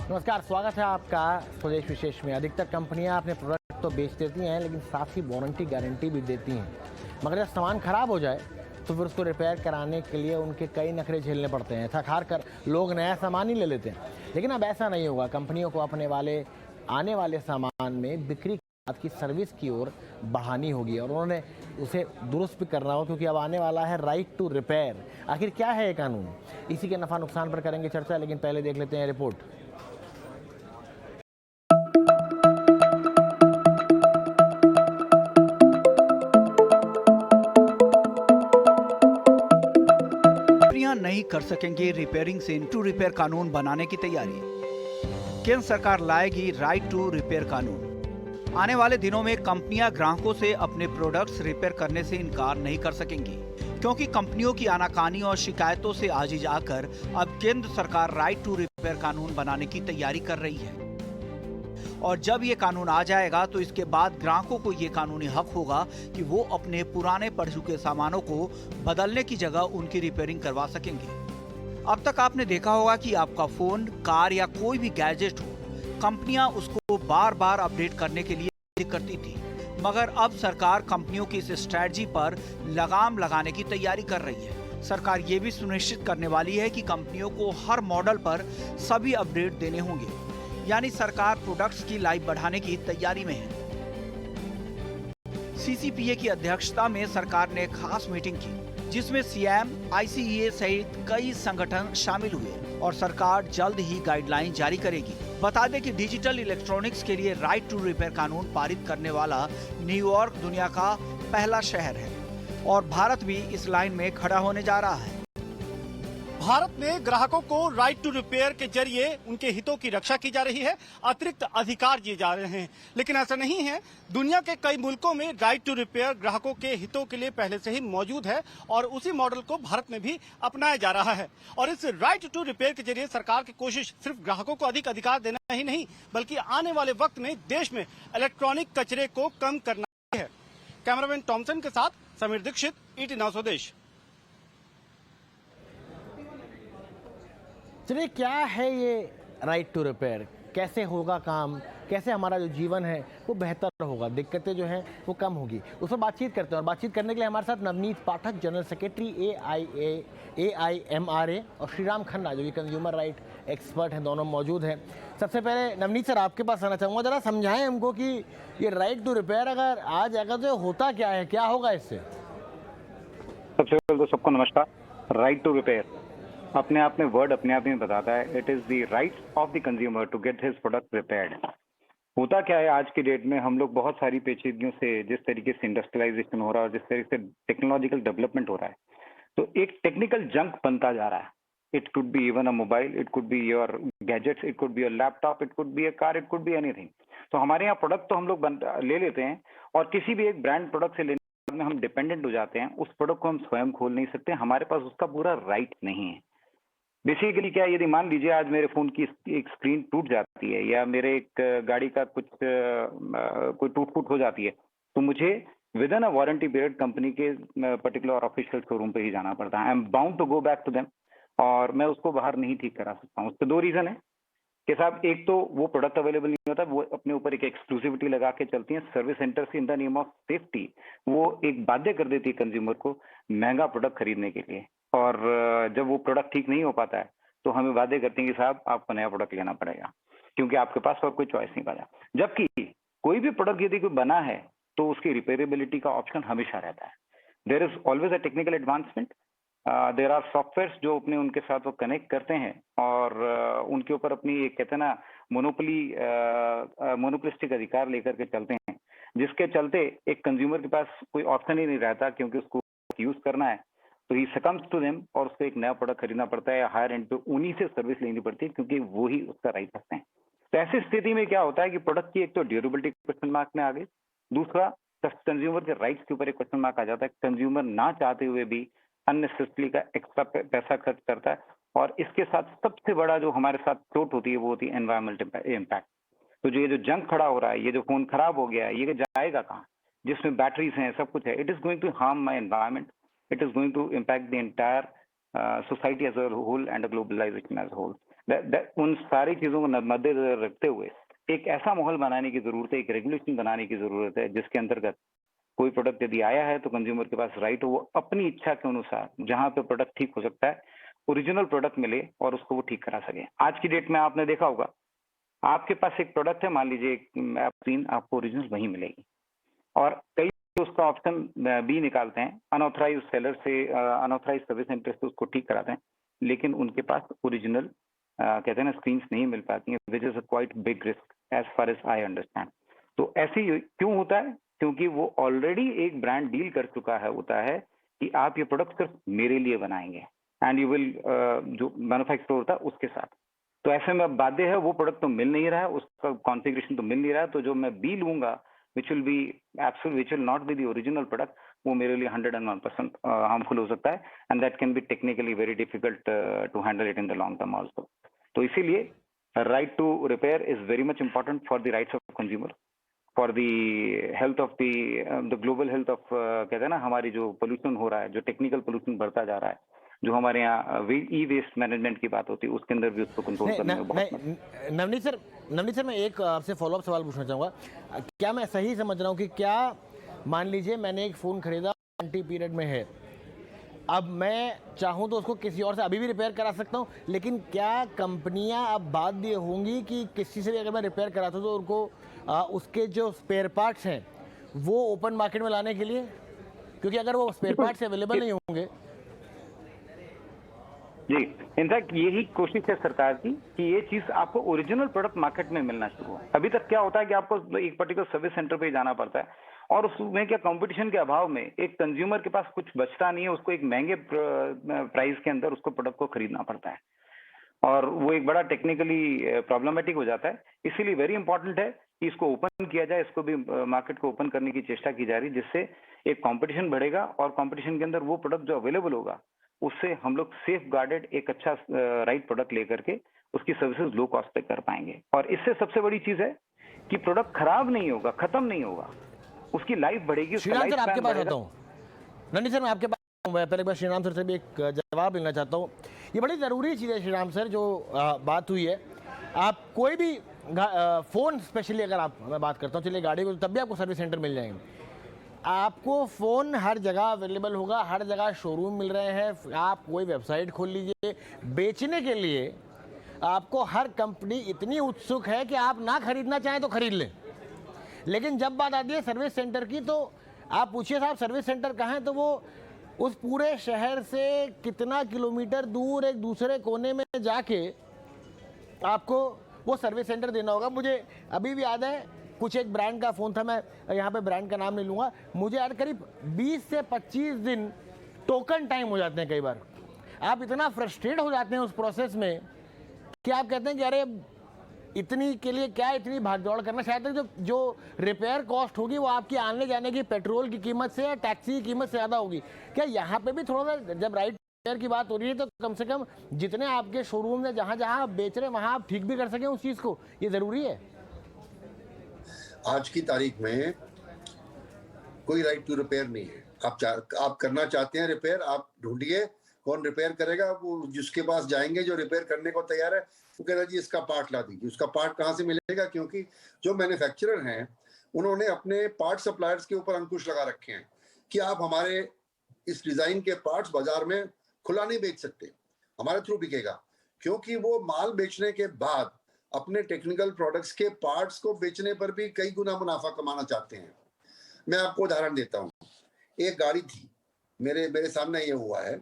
नमस्कार, स्वागत है आपका स्वदेश विशेष में। अधिकतर कंपनियां अपने प्रोडक्ट तो बेच देती हैं, लेकिन साथ ही वारंटी गारंटी भी देती हैं। मगर जब सामान खराब हो जाए तो फिर उसको रिपेयर कराने के लिए उनके कई नखरे झेलने पड़ते हैं। थक हार कर लोग नया सामान ही ले लेते हैं। लेकिन अब ऐसा नहीं होगा। कंपनियों को आने वाले सामान में बिक्री के बाद की सर्विस की ओर बढ़ानी होगी और उन्होंने उसे दुरुस्त भी करना हो, क्योंकि अब आने वाला है राइट टू रिपेयर। आखिर क्या है ये कानून? इसी के नफा नुकसान पर करेंगे चर्चा, लेकिन पहले देख लेते हैं रिपोर्ट। कंपनियां नहीं कर सकेंगे रिपेयरिंग से टू रिपेयर कानून बनाने की तैयारी। केंद्र सरकार लाएगी राइट टू रिपेयर कानून। आने वाले दिनों में कंपनियां ग्राहकों से अपने प्रोडक्ट्स रिपेयर करने से इनकार नहीं कर सकेंगी, क्योंकि कंपनियों की आनाकानी और शिकायतों से आजीज आकर अब केंद्र सरकार राइट टू रिपेयर कानून बनाने की तैयारी कर रही है। और जब ये कानून आ जाएगा तो इसके बाद ग्राहकों को ये कानूनी हक होगा कि वो अपने पुराने पड़ चुके सामानों को बदलने की जगह उनकी रिपेयरिंग करवा सकेंगे। अब तक आपने देखा होगा कि आपका फोन, कार या कोई भी गैजेट हो, कंपनियां उसको बार बार अपडेट करने के लिए करती थी। मगर अब सरकार कंपनियों की इस स्ट्रैटेजी पर लगाम लगाने की तैयारी कर रही है। सरकार ये भी सुनिश्चित करने वाली है कि कंपनियों को हर मॉडल पर सभी अपडेट देने होंगे। यानी सरकार प्रोडक्ट्स की लाइफ बढ़ाने की तैयारी में है। सीसीपीए की अध्यक्षता में सरकार ने खास मीटिंग की, जिसमें सीएम, आईसीईए सहित कई संगठन शामिल हुए और सरकार जल्द ही गाइडलाइन जारी करेगी। बता दें कि डिजिटल इलेक्ट्रॉनिक्स के लिए राइट टू रिपेयर कानून पारित करने वाला न्यूयॉर्क दुनिया का पहला शहर है और भारत भी इस लाइन में खड़ा होने जा रहा है। भारत में ग्राहकों को राइट टू रिपेयर के जरिए उनके हितों की रक्षा की जा रही है, अतिरिक्त अधिकार दिए जा रहे हैं। लेकिन ऐसा नहीं है। दुनिया के कई मुल्कों में राइट टू रिपेयर ग्राहकों के हितों के लिए पहले से ही मौजूद है और उसी मॉडल को भारत में भी अपनाया जा रहा है। और इस राइट टू रिपेयर के जरिए सरकार की कोशिश सिर्फ ग्राहकों को अधिक अधिकार देना ही नहीं, बल्कि आने वाले वक्त में देश में इलेक्ट्रॉनिक कचरे को कम करना है। कैमरामैन टॉमसन के साथ समीर दीक्षित, ET नाउ स्वदेश। चलिए, क्या है ये राइट टू रिपेयर? कैसे होगा काम? कैसे हमारा जो जीवन है वो बेहतर होगा, दिक्कतें जो हैं वो कम होगी, उस पर बातचीत करते हैं। और बातचीत करने के लिए हमारे साथ नवनीत पाठक, जनरल सेक्रेटरी AIMRA, और श्रीराम खन्ना, जो कि कंज्यूमर राइट एक्सपर्ट हैं, दोनों मौजूद हैं। सबसे पहले नवनीत सर, आपके पास आना चाहूँगा। ज़रा समझाएं हमको कि ये राइट टू रिपेयर अगर आ जाएगा तो होता क्या है, क्या होगा इससे? सबसे पहले तो सबको नमस्कार। राइट टू रिपेयर अपने आप में वर्ड अपने आप में बताता है, it is the right of the consumer to get his product repaired. होता क्या है, आज की डेट में हम लोग बहुत सारी पेचीदगियों से, जिस तरीके से इंडस्ट्रियलाइजेशन हो रहा है और जिस तरीके से टेक्नोलॉजिकल डेवलपमेंट हो रहा है, तो एक टेक्निकल जंक बनता जा रहा है। It could be even a mobile, it could be your gadgets, it could be your laptop, it could be a car, it could be anything. तो हमारे यहाँ प्रोडक्ट तो हम लोग ले लेते हैं और किसी भी एक ब्रांड प्रोडक्ट से लेने में हम डिपेंडेंट हो जाते हैं। उस प्रोडक्ट को हम स्वयं खोल नहीं सकते, हमारे पास उसका पूरा राइट नहीं है। बेसिकली क्या है, यदि मान लीजिए आज मेरे फोन की एक स्क्रीन टूट जाती है या मेरे एक गाड़ी का कोई टूट फूट हो जाती है, तो मुझे within a warranty period company के पर्टिकुलर ऑफिशियल शोरूम पे ही जाना पड़ता है। I am bound to go back to them, और मैं उसको बाहर नहीं ठीक करा सकता हूँ। उसके दो रीजन है कि साहब, एक तो वो प्रोडक्ट अवेलेबल नहीं होता, वो अपने ऊपर एक एक्सक्लूसिविटी लगा के चलती है। सर्विस सेंटर से in the name of safety वो एक बाध्य कर देती है कंज्यूमर को महंगा प्रोडक्ट खरीदने के लिए। और जब वो प्रोडक्ट ठीक नहीं हो पाता है तो हमें बाध्य करते हैं कि साहब आपको नया प्रोडक्ट लेना पड़ेगा, क्योंकि आपके पास और कोई चॉइस नहीं बचा। जबकि कोई भी प्रोडक्ट यदि कोई बना है तो उसकी रिपेयरेबिलिटी का ऑप्शन हमेशा रहता है। There is always a technical advancement. There are software जो अपने उनके साथ वो कनेक्ट करते हैं और उनके ऊपर अपनी एक कहते हैं ना मोनोपोलिस्टिक अधिकार लेकर के चलते हैं, जिसके चलते एक कंज्यूमर के पास कोई ऑप्शन ही नहीं रहता, क्योंकि उसको यूज करना है तो ही सकम्स टू देम और उसको एक नया प्रोडक्ट खरीदना पड़ता है या हायर एंड पे उन्हीं से सर्विस लेनी पड़ती है, क्योंकि वो ही उसका राइट रखते हैं। तो ऐसी स्थिति में क्या होता है कि प्रोडक्ट की एक तो ड्यूरेबिलिटी क्वेश्चन मार्क में आ गई, दूसरा कंज्यूमर के राइट्स के ऊपर एक क्वेश्चन मार्क आ जाता है। कंज्यूमर ना चाहते हुए भी अननेसेसरी का एक्स्ट्रा पैसा खर्च करता है, और इसके साथ सबसे बड़ा जो हमारे साथ चोट होती है वो होती है एनवायरमेंटल इम्पैक्ट। तो जो ये जो जंक खड़ा हो रहा है, ये जो फोन खराब हो गया है, ये जाएगा कहाँ? जिसमें बैटरीज हैं, सब कुछ है, it is going to harm my environment, it is going to impact the entire society as a whole and a globalization as a whole. उन सारी चीजों को मद्देनजर रखते हुए एक ऐसा माहौल बनाने की जरूरत है, एक रेगुलेशन बनाने की जरूरत है जिसके अंतर्गत कोई प्रोडक्ट यदि आया है तो कंज्यूमर के पास राइट हो वो अपनी इच्छा के अनुसार जहां पे प्रोडक्ट ठीक हो सकता है ओरिजिनल प्रोडक्ट मिले और उसको वो ठीक करा सके। आज की डेट में आपने देखा होगा, आपके पास एक प्रोडक्ट है, मान लीजिए स्क्रीन, आपको ओरिजिनल वही मिलेगी और कई उसका ऑप्शन भी निकालते हैं, अनऑथराइज सेलर से, अनऑथराइज सर्विस सेंटर से उसको ठीक कराते हैं, लेकिन उनके पास ओरिजिनल कहते हैं ना स्क्रीन नहीं मिल पाती हैं, which is a quite big risk as far as I understand. तो ऐसे क्यों होता है? क्योंकि वो ऑलरेडी एक ब्रांड डील कर चुका है होता है कि आप ये प्रोडक्ट सिर्फ मेरे लिए बनाएंगे एंड यू विल, जो मैन्युफैक्चरर होता है उसके साथ। तो ऐसे में अब बाध्य है, वो प्रोडक्ट तो मिल नहीं रहा है, उसका कॉन्फ़िगरेशन तो मिल नहीं रहा है, तो जो मैं बी लूंगा which will not be the original product, वो मेरे लिए 101% हार्मफुल हो सकता है and that can be technically very difficult to handle it in the long term also. तो इसीलिए right to repair is very much important for the rights of consumer, for the health of the global health of, कहते हैं ना, हमारी जो pollution हो रहा है, जो टेक्निकल पोल्यूशन बढ़ता जा रहा है, जो हमारे यहाँ ई वेस्ट मैनेजमेंट की बात होती है, उसके अंदर भी उसको कंट्रोल करने में बहुत। नवनीत सर मैं एक आपसे फॉलोअप सवाल पूछना चाहूँगा, क्या मैं सही समझ रहा हूँ कि क्या मान लीजिए मैंने एक फ़ोन खरीदा, वारंटी पीरियड में है, अब मैं चाहूँ तो उसको किसी और से अभी भी रिपेयर करा सकता हूँ, लेकिन क्या कंपनियाँ अब बाध्य होंगी कि किसी से भी अगर मैं रिपेयर कराता हूँ तो उनको उसके जो स्पेयर पार्ट्स हैं वो ओपन मार्केट में लाने के लिए, क्योंकि अगर वो स्पेयर पार्ट्स अवेलेबल नहीं होंगे। जी, इनफैक्ट यही कोशिश है सरकार की कि ये चीज आपको ओरिजिनल प्रोडक्ट मार्केट में मिलना शुरू हो। अभी तक क्या होता है कि आपको एक पर्टिकुलर सर्विस सेंटर पे जाना पड़ता है और उसमें क्या कंपटीशन के अभाव में एक कंज्यूमर के पास कुछ बचता नहीं है, उसको एक महंगे प्राइस के अंदर उसको प्रोडक्ट को खरीदना पड़ता है और वो एक बड़ा टेक्निकली प्रॉब्लमेटिक हो जाता है। इसीलिए वेरी इंपॉर्टेंट है कि इसको ओपन किया जाए, इसको भी मार्केट को ओपन करने की चेष्टा की जा रही है, जिससे एक कंपटीशन बढ़ेगा और कंपटीशन के अंदर वो प्रोडक्ट जो अवेलेबल होगा उससे हम लोग सेफ गार्डेड एक अच्छा राइट प्रोडक्ट लेकर के उसकी सर्विसेज लो कॉस्ट पे कर पाएंगे। और इससे सबसे बड़ी चीज है कि प्रोडक्ट खराब नहीं होगा, खत्म नहीं होगा, उसकी लाइफ बढ़ेगी। श्रीराम सर आपके पास आता हूँ, नवनीत सर मैं आपके पास मैं पहले बार श्रीराम सर से भी एक जवाब लेना चाहता हूँ। ये बड़ी ज़रूरी चीज़ है श्रीराम सर जो बात हुई है, आप कोई भी फ़ोन स्पेशली अगर आप मैं बात करता हूँ, चलिए गाड़ी को, तब भी आपको सर्विस सेंटर मिल जाएंगे। आपको फ़ोन हर जगह अवेलेबल होगा, हर जगह शोरूम मिल रहे हैं, आप कोई वेबसाइट खोल लीजिए, बेचने के लिए आपको हर कंपनी इतनी उत्सुक है कि आप ना खरीदना चाहें तो खरीद लें। लेकिन जब बात आती है सर्विस सेंटर की, तो आप पूछिए साहब सर्विस सेंटर कहाँ है, तो वो उस पूरे शहर से कितना किलोमीटर दूर एक दूसरे कोने में जाके आपको वो सर्विस सेंटर देना होगा। मुझे अभी भी याद है, कुछ एक ब्रांड का फ़ोन था, मैं यहाँ पे ब्रांड का नाम नहीं लूँगा, मुझे यार करीब 20 से 25 दिन टोकन टाइम हो जाते हैं। कई बार आप इतना फ्रस्ट्रेट हो जाते हैं उस प्रोसेस में कि आप कहते हैं कि अरे इतनी के लिए क्या इतनी भागदौड़ करना। शायद जो रिपेयर कॉस्ट होगी वो आपकी आने जाने की पेट्रोल की कीमत से या टैक्सी की कीमत से ज़्यादा होगी। क्या यहाँ पे भी थोड़ा सा जब राइट रिपेयर की बात हो रही है तो कम से कम जितने आपके शोरूम में जहाँ जहाँ आप बेच रहे हैं वहाँ आप ठीक भी कर सकें उस चीज़ को, ये ज़रूरी है। आज की तारीख में कोई राइट टू रिपेयर नहीं है। आप करना चाहते हैं रिपेयर, आप ढूंढिए कौन रिपेयर करेगा। वो जिसके पास जाएंगे जो रिपेयर करने को तैयार है, वो कह रहा जी इसका पार्ट ला दीजिए। उसका पार्ट कहाँ से मिलेगा? क्योंकि जो मैन्युफैक्चरर हैं उन्होंने अपने पार्ट सप्लायर्स के ऊपर अंकुश लगा रखे हैं कि आप हमारे इस डिजाइन के पार्ट्स बाजार में खुला नहीं बेच सकते, हमारे थ्रू बिकेगा। क्योंकि वो माल बेचने के बाद अपने टेक्निकल प्रोडक्ट्स के पार्ट्स को बेचने पर भी कई गुना मुनाफा कमाना चाहते हैं। मैं आपको उदाहरण देता हूँ, एक गाड़ी थी मेरे सामने ये हुआ है,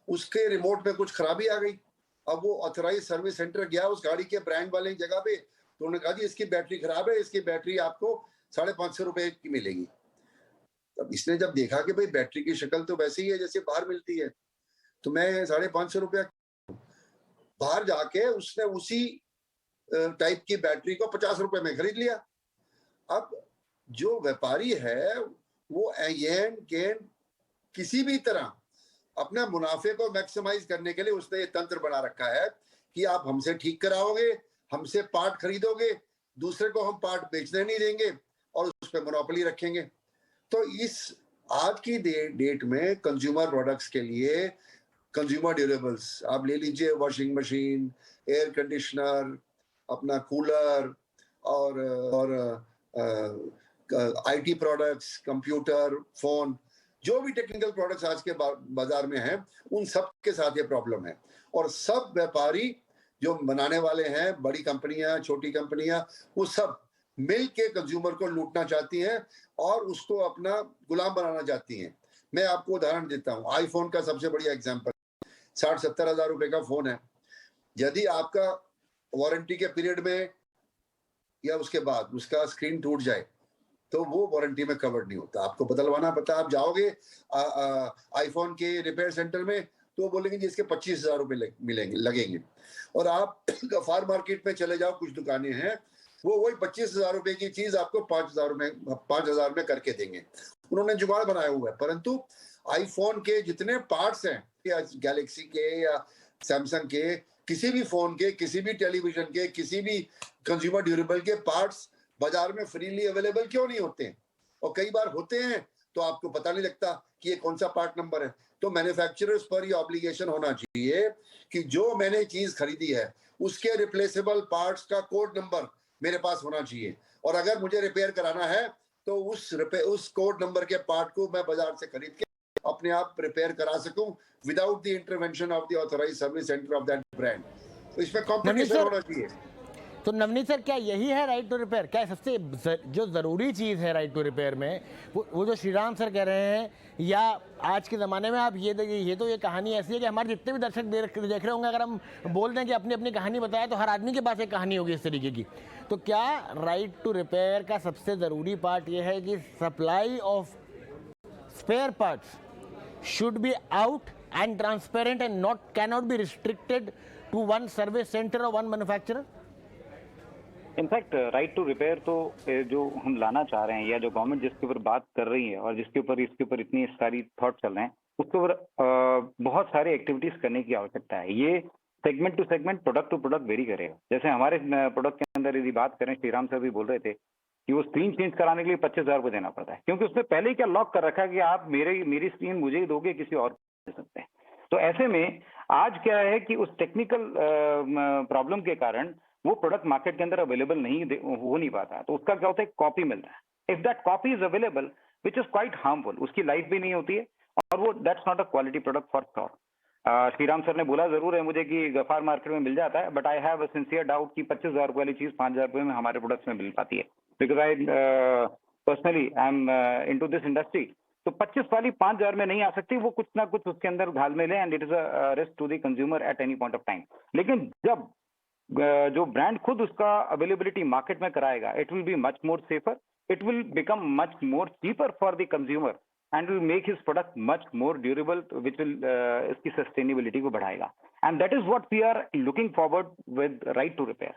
उसके रिमोट में कुछ खराबी आ गई। अब वो ऑथराइज सर्विस सेंटर गया उस गाड़ी के ब्रांड वाले जगह पे, तो उन्होंने कहा जी इसकी बैटरी खराब है, इसकी बैटरी आपको 550 रुपए की मिलेगी। तब इसने जब देखा कि भाई बैटरी की शक्ल तो वैसी ही है जैसे बाहर मिलती है, तो मैं 550 रुपया बाहर जाके उसने उसी टाइप की बैटरी को 50 रुपए में खरीद लिया। अब जो व्यापारी है वो किसी भी तरह अपने मुनाफे को मैक्सिमाइज करने के लिए उसने ये तंत्र बना रखा है कि आप हमसे ठीक कराओगे, हमसे पार्ट खरीदोगे, दूसरे को हम पार्ट बेचने नहीं देंगे और उस पर मोनोपोली रखेंगे। तो इस आज की डेट में कंज्यूमर प्रोडक्ट्स के लिए कंज्यूमर ड्यूरेबल्स आप ले लीजिए, वॉशिंग मशीन, एयर कंडीशनर, अपना कूलर और आईटी प्रोडक्ट्स, कंप्यूटर, फोन, जो भी टेक्निकल प्रोडक्ट्स आज के बाजार में हैं, उन सब के साथ ये प्रॉब्लम है। और सब व्यापारी जो बनाने वाले हैं, बड़ी कंपनियां, छोटी कंपनियां, वो सब मिल के कंज्यूमर को लूटना चाहती हैं और उसको अपना गुलाम बनाना चाहती हैं। मैं आपको उदाहरण देता हूं, आईफोन का सबसे बढ़िया एग्जांपल, 60-70 हजार रुपए का फोन है। यदि आपका वारंटी के पीरियड में या उसके बाद उसका स्क्रीन टूट जाए तो वो वारंटी में कवर्ड नहीं होता, आपको बदलवाना पड़ता। आप जाओगे आईफोन के रिपेयर सेंटर में तो बोलेंगे जी इसके 25,000 रुपए मिलेंगे, लगेंगे। और आप गफार मार्केट में चले जाओ, कुछ दुकानें हैं, वो वही 25,000 रुपए की चीज आपको 5,000 में करके देंगे। उन्होंने जुगाड़ बनाया हुआ है। परंतु आईफोन के जितने पार्ट्स हैं, या गैलेक्सी के या सैमसंग के, किसी भी फोन के, किसी भी टेलीविजन के, किसी भी कंज्यूमर ड्यूरेबल के पार्ट्स बाजार में फ्रीली अवेलेबल क्यों नहीं होते हैं? और कई बार होते हैं तो आपको पता नहीं लगता कि ये कौन सा पार्ट नंबर है। तो मैन्युफैक्चरर्स पर ये ऑब्लिगेशन होना चाहिए कि जो मैंने चीज खरीदी है उसके रिप्लेसेबल पार्ट्स का कोड नंबर मेरे पास होना चाहिए। और अगर मुझे रिपेयर कराना है तो उस कोड नंबर के पार्ट को मैं बाजार से खरीद के अपने आप रिपेयर करा सकूं without the intervention of the authorised service centre of that brand. तो इसमें कॉम्पिटिशन होना चाहिए। तो नवनीत सर, क्या यही है राइट टू रिपेयर? क्या सबसे जो ज़रूरी चीज़ है राइट टू रिपेयर में वो जो श्रीराम सर कह रहे हैं, या आज के ज़माने में आप ये देखिए, ये कहानी ऐसी है कि हमारे जितने भी दर्शक देख रहे होंगे, अगर हम बोल दें कि अपनी अपनी कहानी बताया तो हर आदमी के पास एक कहानी होगी इस तरीके की। तो क्या राइट टू रिपेयर का सबसे ज़रूरी पार्ट ये है कि supply of spare parts should be out and transparent and cannot be restricted to one service center or one manufacturer? In fact right to repair तो जो हम लाना चाह रहे हैं, या जो गवर्नमेंट जिसके ऊपर बात कर रही है और जिसके ऊपर इसके ऊपर इतनी सारी थॉट चल रहे हैं, उसके ऊपर बहुत सारी एक्टिविटीज करने की आवश्यकता है। ये segment to segment, product to product vary करेगा। जैसे हमारे प्रोडक्ट के अंदर यदि बात करें, श्रीराम सर भी बोल रहे थे कि वो स्क्रीन चेंज कराने के लिए 25,000 रुपये देना पड़ता है, क्योंकि उसमें पहले ही क्या लॉक कर रखा है कि आप मेरी स्क्रीन मुझे ही दोगे, किसी और को दे सकते हैं। तो ऐसे में आज क्या है कि उस टेक्निकल प्रॉब्लम के कारण वो प्रोडक्ट मार्केट के अंदर अवेलेबल हो नहीं पाता। तो उसका क्या होता है, कॉपी मिलता है। If that copy is available which is quite harmful, उसकी लाइफ भी नहीं होती है और वो that's not a quality product for sure. Shriram sir ने बोला जरूर है मुझे कि गफार मार्केट में मिल जाता है, but I have a sincere doubt कि 25,000 रुपये वाली चीज 5,000 रुपये में हमारे प्रोडक्ट्स में मिल पाती है, because I personally I am into this industry. तो 25 वाली 5,000 में नहीं आ सकती, वो कुछ ना कुछ उसके अंदर घालमेल है, and it is a risk to the consumer at any point of time. लेकिन जब जो ब्रांड खुद उसका अवेलेबिलिटी मार्केट में कराएगा, it will be much more safer, it will become much more cheaper for the consumer and will make his product much more durable, which will इसकी sustainability को बढ़ाएगा। And that is what we are looking forward with right to repair.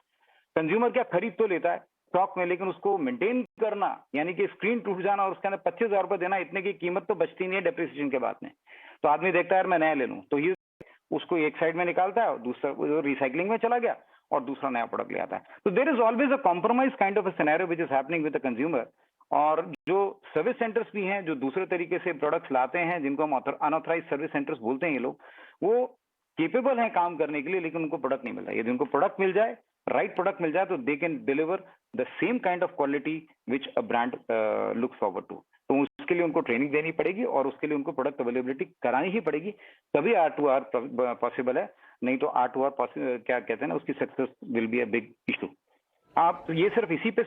Consumer क्या खरीद तो लेता है stock में, लेकिन उसको मेंटेन करना, यानी कि स्क्रीन टूट जाना और उसके अंदर 25,000 रुपये देना, इतने की कीमत तो बचती नहीं है डेप्रिसिएशन के बाद में। तो आदमी देखता है यार मैं नया ले लूं, तो ये उसको एक साइड में निकालता है और दूसरा रिसाइकलिंग में चला गया और दूसरा नया प्रोडक्ट ले आता है। तो there is always a compromise kind of a scenario which is happening with the consumer. और जो सर्विस सेंटर्स भी हैं जो दूसरे तरीके से प्रोडक्ट्स लाते हैं, जिनको हम अनऑथराइज्ड सर्विस सेंटर्स बोलते हैं, ये लोग वो केपेबल हैं काम करने के लिए, लेकिन उनको प्रोडक्ट नहीं मिल रहा है। यदि उनको प्रोडक्ट मिल जाए, राइट प्रोडक्ट मिल जाए, तो they can deliver the same kind of quality which a brand looks forward to. तो उसके लिए उनको ट्रेनिंग देनी पड़ेगी और उसके लिए उनको प्रोडक्ट अवेलेबिलिटी करानी ही पड़ेगी, तभी R2R पॉसिबल है। नहीं तो R2R क्या कहते हैं ना, उसकी success will be a big issue. आप ये सिर्फ इसी पे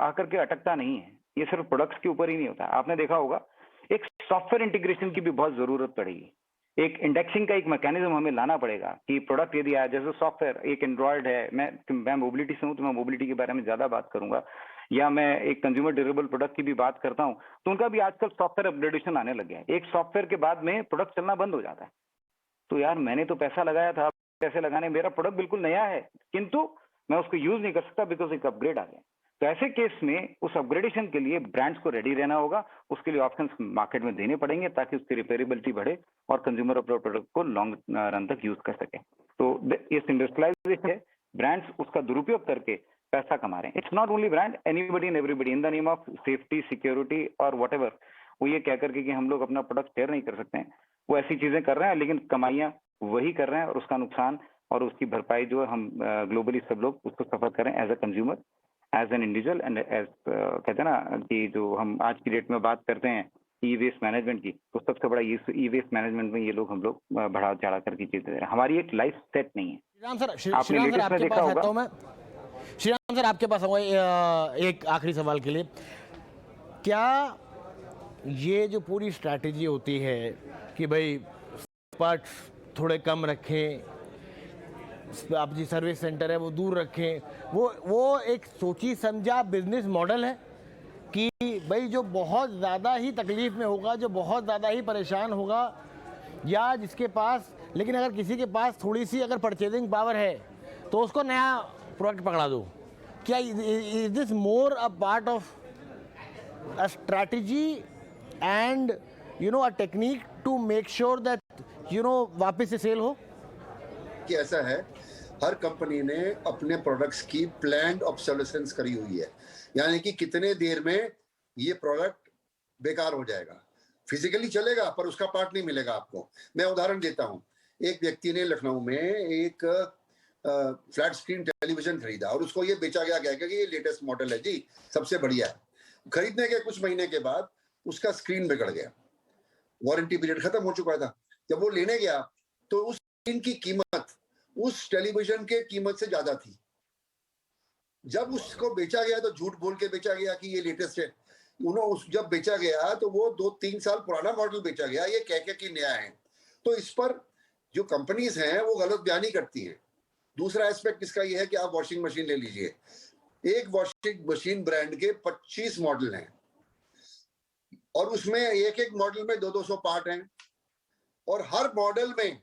आकर के अटकता नहीं है, ये सिर्फ प्रोडक्ट्स के ऊपर ही नहीं होता। आपने देखा होगा एक सॉफ्टवेयर इंटीग्रेशन की भी बहुत जरूरत पड़ेगी, एक इंडेक्सिंग का एक मैकेनिज्म हमें लाना पड़ेगा कि प्रोडक्ट यदि आया, जैसे सॉफ्टवेयर एक एंड्रॉयड है, मैं मोबिलिटी से हूं तो मैं मोबिलिटी के बारे में ज्यादा बात करूंगा, या मैं एक कंज्यूमर ड्यूरेबल प्रोडक्ट की भी बात करता हूं, तो उनका भी आजकल सॉफ्टवेयर अपग्रेडेशन आने लग गया है। एक सॉफ्टवेयर के बाद में प्रोडक्ट चलना बंद हो जाता है। तो यार मैंने तो पैसा लगाया था, पैसे लगाने, मेरा प्रोडक्ट बिल्कुल नया है, किंतु मैं उसको यूज नहीं कर सकता बिकॉज एक अपग्रेड आ गया। तो ऐसे केस में उस अपग्रेडेशन के लिए ब्रांड्स को रेडी रहना होगा, उसके लिए ऑप्शंस मार्केट में देने पड़ेंगे ताकि उसकी रिपेयरेबिलिटी बढ़े और कंज्यूमर अपने प्रोडक्ट को लॉन्ग रन तक यूज कर सके। तो इस इंडस्ट्रियलाइजेशन है, ब्रांड्स उसका दुरुपयोग करके पैसा कमा रहे हैं। It's not only brand, anybody and everybody in the name of safety, security और व्हाटएवर, वो ये कह करके कि हम लोग अपना प्रोडक्ट शेयर नहीं कर सकते हैं, वो ऐसी चीजें कर रहे हैं, लेकिन कमाइयां वही कर रहे हैं और उसका नुकसान और उसकी भरपाई जो है हम ग्लोबली सब लोग उसको सफर करें as a consumer, as an individual and as कहते हैं ना कि जो हम आज की डेट में बात करते हैं ई वेस्ट मैनेजमेंट की, तो सबसे बड़ा ई वेस्ट मैनेजमेंट में ये लोग हम लोग बढ़ा चढ़ा करके चीजें दे रहे हैं। हमारी एक लाइफ सेट नहीं है। श्रीराम सर, आपने श्रीराम सर लेटेस्ट में आपके देखा पास होगा। आता हूं मैं। श्रीराम सर आपके पास आऊंगा एक आखिरी सवाल के लिए। क्या ये जो पूरी स्ट्रैटेजी होती है कि भाई पार्ट्स थोड़े कम रखें, आप जी सर्विस सेंटर है वो दूर रखें, वो एक सोची समझा बिजनेस मॉडल है कि भाई जो बहुत ज़्यादा ही तकलीफ में होगा, जो बहुत ज़्यादा ही परेशान होगा, या जिसके पास, लेकिन अगर किसी के पास थोड़ी सी अगर परचेजिंग पावर है तो उसको नया प्रोडक्ट पकड़ा दो? क्या is this more a part of a strategy and a technique to make sure that वापस से सेल हो? कि ऐसा है, हर कंपनी ने अपने प्रोडक्ट्स की प्लान्ड ऑब्सोलेसेंस करी हुई है, यानी कि कितने देर में ये प्रोडक्ट बेकार हो जाएगा। फिजिकली चलेगा पर उसका पार्ट नहीं मिलेगा आपको। मैं उदाहरण देता हूं, एक व्यक्ति ने लखनऊ में एक फ्लैट स्क्रीन टेलीविजन खरीदा और उसको ये बेचा गया कि ये लेटेस्ट मॉडल है जी, सबसे बढ़िया है। खरीदने के कुछ महीने के बाद उसका स्क्रीन बिगड़ गया, वारंटी पीरियड खत्म हो चुका था। जब वो लेने गया तो उस स्क्रीन की कीमत उस टेलीविजन के कीमत से ज्यादा थी। जब उसको बेचा गया तो झूठ बोल के बेचा गया कि ये लेटेस्ट है। जब बेचा गया तो वो 2-3 साल पुराना मॉडल बेचा गया, ये कह के कि नया है। तो इस पर जो कंपनीज हैं वो गलत बयानी करती हैं। दूसरा एस्पेक्ट इसका ये है कि आप वॉशिंग मशीन ले लीजिए, एक वॉशिंग मशीन ब्रांड के 25 मॉडल हैं और उसमें एक एक मॉडल में 200-200 पार्ट हैं और हर मॉडल में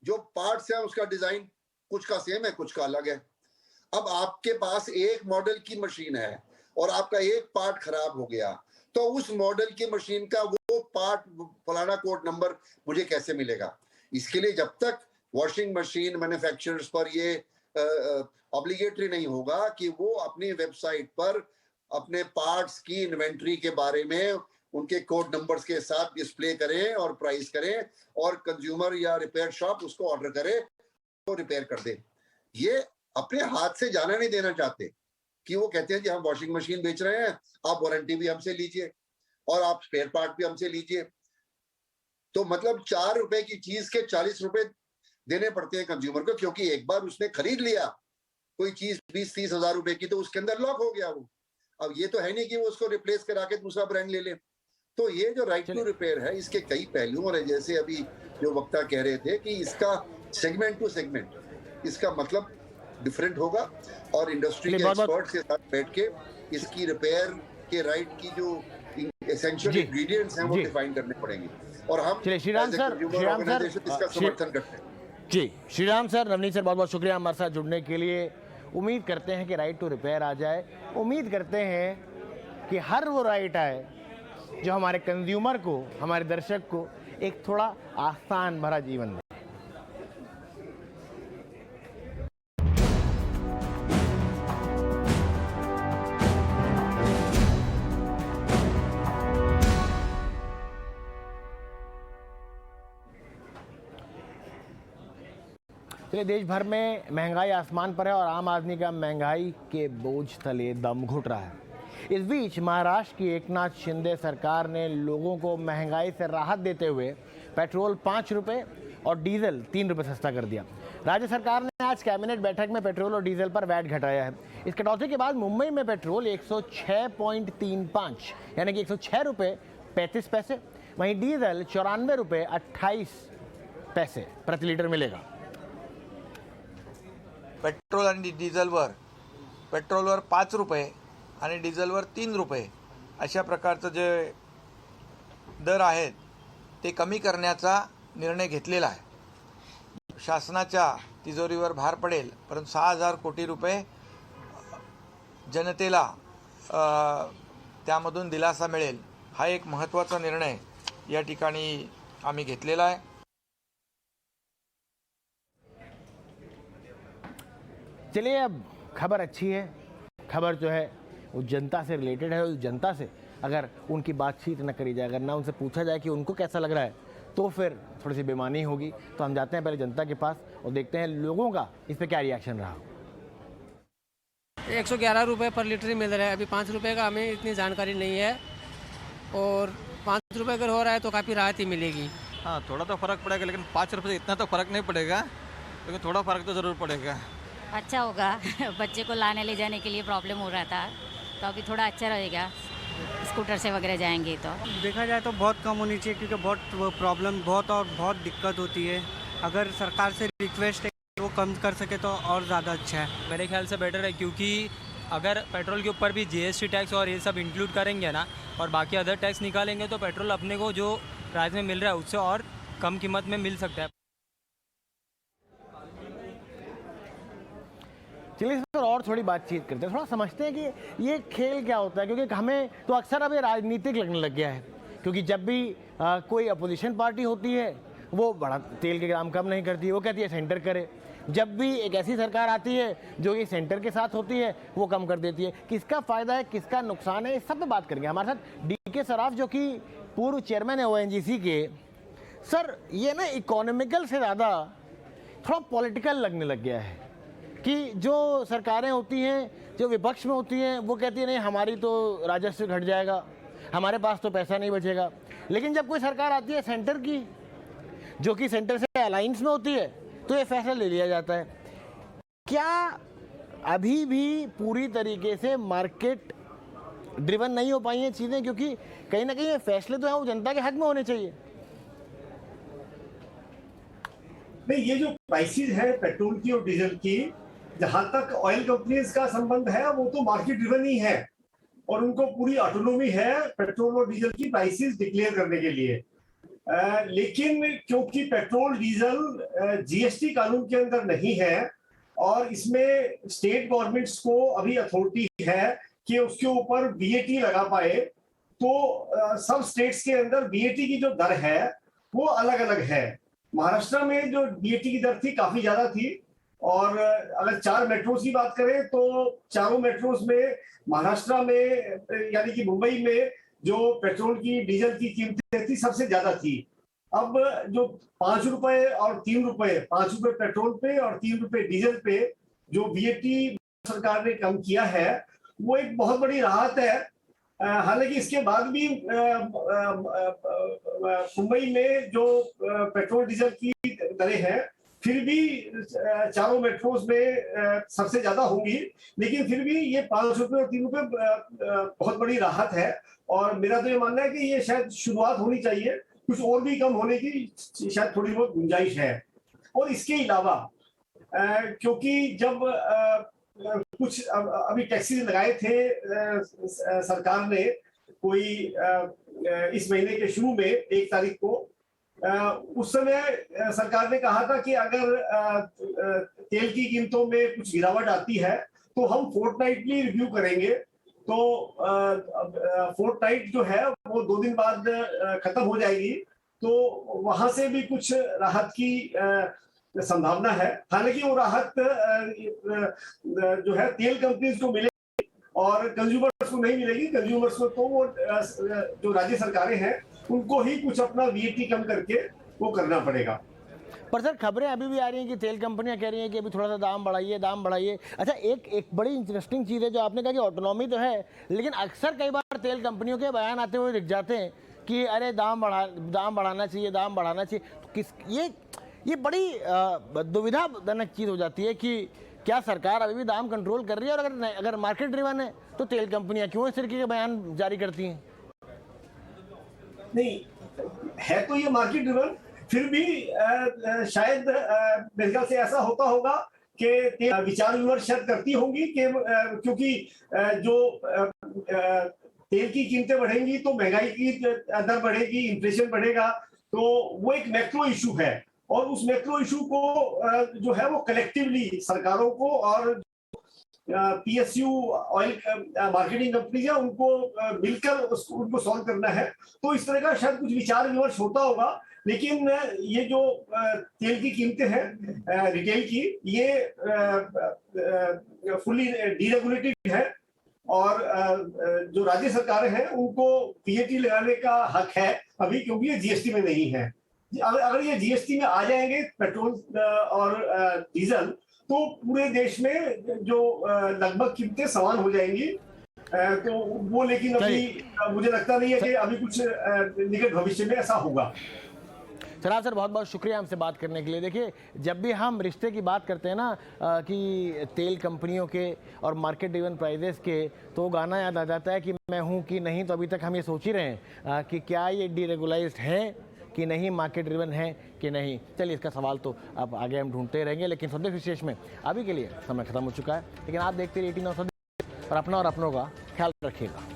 जो पार्ट्स हैं उसका डिजाइन कुछ का सेम है, कुछ का अलग है। अब आपके पास एक मॉडल की मशीन है और आपका एक पार्ट खराब हो गया तो उस मॉडल की मशीन का वो पार्ट फलाना कोड नंबर मुझे कैसे मिलेगा? इसके लिए जब तक वॉशिंग मशीन मैन्युफैक्चरर्स पर ये ऑब्लिगेटरी नहीं होगा कि वो अपनी वेबसाइट पर अपने पार्ट्स की इन्वेंट्री के बारे में उनके कोड नंबर्स के साथ डिस्प्ले करें और प्राइस करें और कंज्यूमर या रिपेयर शॉप उसको ऑर्डर करे तो रिपेयर कर दे। ये अपने हाथ से जाना नहीं देना चाहते कि वो कहते हैं कि हम वॉशिंग मशीन बेच रहे हैं, आप वारंटी भी हमसे लीजिए और आप स्पेयर पार्ट भी हमसे लीजिए। तो मतलब 4 रुपए की चीज के 40 रुपए देने पड़ते हैं कंज्यूमर को, क्योंकि एक बार उसने खरीद लिया कोई चीज 20-30 हजार रुपए की तो उसके अंदर लॉक हो गया वो। अब ये तो है नहीं कि वो उसको रिप्लेस करा के दूसरा ब्रांड ले ले। तो ये जो राइट टू रिपेयर है इसके कई पहलू और जैसे अभी जो वक्ता कह रहे थे कि इसका सेगमेंट टू सेगमेंट इसका मतलब डिफरेंट होगा और इंडस्ट्री के एक्सपर्ट्स के साथ बैठ के इसकी रिपेयर के राइट की जो एसेंशियल इंग्रेडिएंट्स हैं वो डिफाइन करने पड़ेंगे और हम श्रीराम सर इसका समर्थन करते हैं। जी श्रीराम सर, नवनीत सर, बहुत बहुत शुक्रिया हमारे साथ जुड़ने के लिए। उम्मीद करते हैं कि राइट टू रिपेयर आ जाए, उम्मीद करते हैं कि हर वो राइट आए जो हमारे कंज्यूमर को, हमारे दर्शक को एक थोड़ा आसान भरा जीवन दे। चलिए, देश भर में महंगाई आसमान पर है और आम आदमी का महंगाई के बोझ तले दम घुट रहा है। इस बीच महाराष्ट्र की एकनाथ शिंदे सरकार ने लोगों को महंगाई से राहत देते हुए पेट्रोल 5 रुपये और डीजल 3 रुपये सस्ता कर दिया। राज्य सरकार ने आज कैबिनेट बैठक में पेट्रोल और डीजल पर वैट घटाया है। इस कटौती के बाद मुंबई में पेट्रोल 106.35 यानी कि 106 रुपये 35 पैसे, वहीं डीजल 94 रुपये 28 पैसे प्रति लीटर मिलेगा। पेट्रोल आणि पेट्रोलवर 5 रुपये आणि डिझेलवर 3 रुपये अशा प्रकारचं जे दर आहेत ते कमी करण्याचा निर्णय घेतलेला आहे। शासनाच्या तिजोरीवर भार पडेल, परंतु 6,000 कोटी रुपये जनतेला त्यामधून दिलासा मिळेल, हा एक महत्त्वाचा निर्णय या ठिकाणी आम्ही घेतलेला आहे। चलिए, अब खबर अच्छी है। खबर जो है वो जनता से रिलेटेड है। उस जनता से अगर उनकी बातचीत न करी जाए, अगर ना उनसे पूछा जाए कि उनको कैसा लग रहा है, तो फिर थोड़ी सी बेईमानी होगी। तो हम जाते हैं पहले जनता के पास और देखते हैं लोगों का इस पर क्या रिएक्शन रहा। 111 रुपये पर लीटर ही मिल रहा है। अभी 5 रुपये का हमें इतनी जानकारी नहीं है, और 5 रुपये अगर हो रहा है तो काफ़ी राहत ही मिलेगी। हाँ, थोड़ा तो फ़र्क पड़ेगा, लेकिन 5 रुपये से इतना तो फ़र्क नहीं पड़ेगा, लेकिन थोड़ा फ़र्क तो ज़रूर पड़ेगा। अच्छा होगा बच्चे को लाने ले जाने के लिए प्रॉब्लम हो रहा था, तो अभी थोड़ा अच्छा रहेगा, स्कूटर से वगैरह जाएंगे तो। देखा जाए तो बहुत कम होनी चाहिए, क्योंकि बहुत प्रॉब्लम बहुत दिक्कत होती है। अगर सरकार से रिक्वेस्ट है वो कम कर सके तो और ज़्यादा अच्छा है। मेरे ख्याल से बेटर है, क्योंकि अगर पेट्रोल के ऊपर भी जीएसटी टैक्स और ये सब इंक्लूड करेंगे ना, और बाकी अदर टैक्स निकालेंगे, तो पेट्रोल अपने को जो प्राइस में मिल रहा है उससे और कम कीमत में मिल सकता है। चलिए सर और थोड़ी बातचीत करते हैं, थोड़ा समझते हैं कि ये खेल क्या होता है, क्योंकि हमें तो अक्सर अब ये राजनीतिक लगने लग गया है। क्योंकि जब भी कोई अपोजिशन पार्टी होती है वो बड़ा तेल के दाम कम नहीं करती है, वो कहती है सेंटर करे। जब भी एक ऐसी सरकार आती है जो ये सेंटर के साथ होती है वो कम कर देती है। किसका फ़ायदा है, किसका नुकसान है, इस सब पे बात करेंगे। हमारे साथ डीके सराफ जो कि पूर्व चेयरमैन है ओएनजीसी के। सर ये ना इकोनॉमिकल से ज़्यादा थोड़ा पॉलिटिकल लगने लग गया है कि जो सरकारें होती हैं, जो विपक्ष में होती हैं, वो कहती है नहीं हमारी तो राजस्व घट जाएगा, हमारे पास तो पैसा नहीं बचेगा। लेकिन जब कोई सरकार आती है सेंटर की, जो कि सेंटर से अलायंस में होती है, तो ये फैसला ले लिया जाता है। क्या अभी भी पूरी तरीके से मार्केट ड्रिवन नहीं हो पाई हैं चीज़ें, क्योंकि कहीं ना कहीं ये फैसले तो हैं वो जनता के हक में होने चाहिए। नहीं, ये जो प्राइसेस है पेट्रोल की और डीजल की, जहां तक ऑयल कंपनीज का संबंध है वो तो मार्केट ड्रिवन ही है, और उनको पूरी ऑटोनॉमी है पेट्रोल और डीजल की प्राइसेस डिक्लेयर करने के लिए। लेकिन क्योंकि पेट्रोल डीजल जीएसटी कानून के अंदर नहीं है, और इसमें स्टेट गवर्नमेंट्स को अभी अथॉरिटी है कि उसके ऊपर बीएटी लगा पाए, तो सब स्टेट्स के अंदर बीएटी की जो दर है वो अलग अलग है। महाराष्ट्र में जो बीएटी की दर थी काफी ज्यादा थी, और अगर 4 मेट्रोज की बात करें तो चारों मेट्रोज में महाराष्ट्र में यानी कि मुंबई में जो पेट्रोल की डीजल की कीमतें थी सबसे ज्यादा थी। अब जो 5 रुपए और 3 रुपए, 5 रुपए पेट्रोल पे और 3 रुपए डीजल पे जो बीएटी सरकार ने कम किया है, वो एक बहुत बड़ी राहत है। हालांकि इसके बाद भी मुंबई में जो पेट्रोल डीजल की दरें हैं फिर भी चारों मेट्रोज में सबसे ज्यादा होंगी, लेकिन फिर भी ये 5 रुपए और 3 रुपए बहुत बड़ी राहत है। और मेरा तो ये मानना है कि ये शायद शुरुआत होनी चाहिए, कुछ और भी कम होने की शायद थोड़ी बहुत गुंजाइश है। और इसके अलावा क्योंकि जब कुछ अभी टैक्सेस लगाए थे सरकार ने कोई इस महीने के शुरू में 1 तारीख को, उस समय सरकार ने कहा था कि अगर तेल की कीमतों में कुछ गिरावट आती है तो हम फोर्टनाइटली रिव्यू करेंगे। तो फोर्टनाइट जो है वो 2 दिन बाद खत्म हो जाएगी, तो वहां से भी कुछ राहत की संभावना है। हालांकि वो राहत जो है तेल कंपनीज को मिलेगी और कंज्यूमर्स को नहीं मिलेगी। कंज्यूमर्स को तो वो जो राज्य सरकारें हैं उनको ही कुछ अपना वीएटी कम करके वो करना पड़ेगा। पर सर खबरें अभी भी आ रही हैं कि तेल कंपनियां कह रही हैं कि अभी थोड़ा सा दाम बढ़ाइए। अच्छा, एक बड़ी इंटरेस्टिंग चीज़ है जो आपने कहा कि ऑटोनॉमी तो है, लेकिन अक्सर कई बार तेल कंपनियों के बयान आते हुए दिख जाते हैं कि अरे दाम बढ़ाना चाहिए। तो ये बड़ी दुविधाजनक चीज़ हो जाती है कि क्या सरकार अभी भी दाम कंट्रोल कर रही है, और अगर मार्केट ड्रिवन है तो तेल कंपनियां क्यों इस तरीके के बयान जारी करती हैं? नहीं है तो ये मार्केट ड्रिवन, फिर भी शायद मेरे ख्याल से ऐसा होता होगा कि विचार विमर्श शायद करती होंगी कि क्योंकि जो तेल की कीमतें बढ़ेंगी तो महंगाई की दर बढ़ेगी, इन्फ्लेशन बढ़ेगा, तो वो एक मैक्रो इशू है। और उस मैक्रो इशू को जो है वो कलेक्टिवली सरकारों को और पीएसयू ऑयल मार्केटिंग कंपनी है उनको मिलकर उनको सॉल्व करना है। तो इस तरह का शायद कुछ विचार विमर्श होता होगा। लेकिन ये जो तेल की कीमतें हैं रिटेल की, ये फुली डीरेगुलेटेड है, और जो राज्य सरकारें हैं उनको वीएटी लगाने का हक है अभी, क्योंकि ये जीएसटी में नहीं है। अगर ये जीएसटी में आ जाएंगे पेट्रोल और डीजल, तो पूरे देश में जो लगभग कीमतें समान हो जाएंगी। तो वो लेकिन अभी मुझे लगता नहीं है कि अभी कुछ निकट भविष्य में ऐसा होगा। सराब सर, बहुत बहुत शुक्रिया हमसे बात करने के लिए। देखिए, जब भी हम रिश्ते की बात करते हैं ना कि तेल कंपनियों के और मार्केट ड्रिवन प्राइजेस के, तो गाना याद आ जाता है कि मैं हूं कि नहीं। तो अभी तक हम ये सोच ही रहे हैं कि क्या ये डीरेगुलाइज्ड है कि नहीं, मार्केट ड्रिवन है कि नहीं। चलिए, इसका सवाल तो अब आगे हम ढूंढते रहेंगे, लेकिन संदेश विशेष में अभी के लिए समय खत्म हो चुका है। लेकिन आप देखते रहिए 18 और अपना और अपनों का ख्याल रखिएगा।